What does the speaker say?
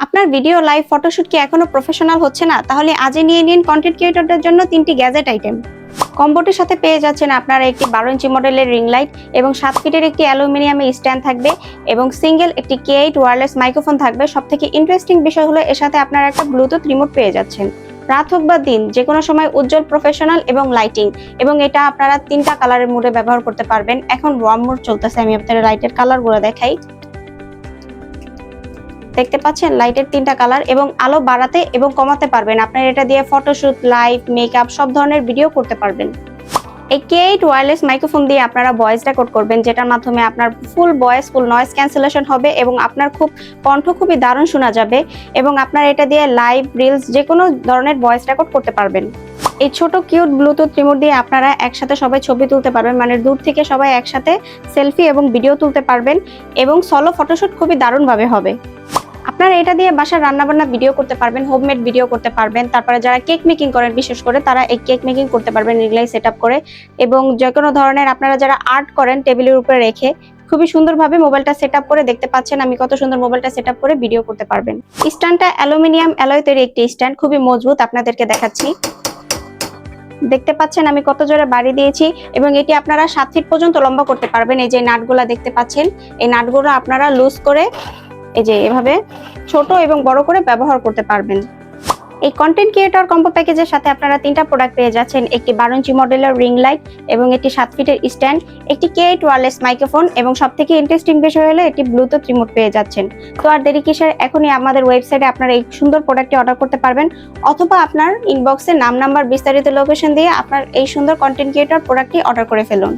আপনার video live photoshoot কি এখনো প্রফেশনাল হচ্ছে না? তাহলে আজই নিয়ে নিন কন্টেন্ট ক্রিয়েটরদের জন্য 3টি গ্যাজেট আইটেম। কম্বোটির সাথে পেয়ে যাচ্ছেন আপনারা একটি 12 ইঞ্চি মডেলের রিং লাইট এবং 7 ফিটের একটি অ্যালুমিনিয়ামের স্ট্যান্ড থাকবে এবং সিঙ্গেল একটি K8 ওয়্যারলেস মাইক্রোফোন থাকবে। সবথেকে ইন্টারেস্টিং বিষয় হলো এর সাথে আপনারা একটা ব্লুটুথ রিমোট পেয়ে যাচ্ছেন। রাত হোক বা দিন, যে কোনো সময় উজ্জ্বল, প্রফেশনাল এবং লাইটিং, এবং এটা আপনারা 3টা কালারের মোডে ব্যবহার করতে পারবেন। এখন ওয়ার্ম মোড চলতেছে, আমি আপনাদের লাইটের কালারগুলো দেখাই। দেখতে পাচ্ছেন লাইটের 3টা কালার, এবং আলো বাড়াতে এবং কমাতে পারবেন। আপনারা এটা দিয়ে ফটোশুট, লাইভ, মেকআপ সব ধরনের ভিডিও করতে পারবেন। এই K8 ওয়্যারলেস মাইক্রোফোন দিয়ে আপনারা ভয়েস রেকর্ড করবেন, যেটার মাধ্যমে আপনার ফুল ভয়েস, ফুল নয়েজ ক্যান্সেলেশন হবে এবং আপনার কণ্ঠ খুবই দারুণ শোনা যাবে, এবং আপনারা এটা দিয়ে লাইভ, রিলস যে কোনো ধরনের ভয়েস রেকর্ড করতে পারবেন। এই ছোট কিউট ব্লুটুথ রিমোট দিয়ে আপনারা একসাথে সবাই ছবি তুলতে পারবেন, মানে দূর থেকে সবাই একসাথে সেলফি এবং ভিডিও তুলতে পারবেন, এবং সলো ফটোশুট খুবই দারুণভাবে হবে। আপনারা এটা দিয়ে বাসার রান্নাবান্না ভিডিও করতে পারবেন, হোমমেড ভিডিও করতে পারবেন। তারপরে যারা কেক মেকিং করেন, বিশেষ করে তারা এই কেক মেকিং করতে পারবেন রিংলাইট সেটআপ করে, এবং যে কোনো ধরনের আপনারা যারা আর্ট করেন টেবিলের উপরে রেখে খুবই সুন্দরভাবে মোবাইলটা সেটআপ করে, দেখতে পাচ্ছেন আমি কত সুন্দর মোবাইলটা সেটআপ করে ভিডিও করতে পারবেন। স্ট্যান্ডটা অ্যালুমিনিয়াম অ্যালয় তৈরি একটি স্ট্যান্ড, খুবই মজবুত, আপনাদেরকে দেখাচ্ছি। দেখতে পাচ্ছেন আমি কত জোরে বাড়ি দিয়েছি, এবং এটি আপনারা 7 ফিট পর্যন্ত লম্বা করতে পারবেন। এই যে নাটগুলা দেখতে পাচ্ছেন, এই নাটগুলো আপনারা লুজ করে এই যে এভাবে ছোট এবং বড় করে ব্যবহার করতে পারবেন। এই কন্টেন্ট ক্রিয়েটর কম্বো প্যাকেজের সাথে আপনারা 3টা প্রোডাক্ট পেয়ে যাচ্ছেন, একটি 12 ইঞ্চি মডেলের রিং লাইট এবং একটি 7 ফিটের স্ট্যান্ড, একটি K8 ওয়্যারলেস মাইক্রোফোন, এবং সবথেকে ইন্টারেস্টিং বিষয় হলো একটি ব্লুটুথ রিমোট পেয়ে যাচ্ছেন। তো আর দেরি কিসের, এখনই আমাদের ওয়েবসাইটে আপনারা এই সুন্দর প্রোডাক্টটি অর্ডার করতে পারবেন, অথবা আপনার ইনবক্সে নাম, নাম্বার, বিস্তারিত লোকেশন দিয়ে আপনার এই সুন্দর কন্টেন্ট ক্রিয়েটর প্রোডাক্টটি অর্ডার করে ফেলুন।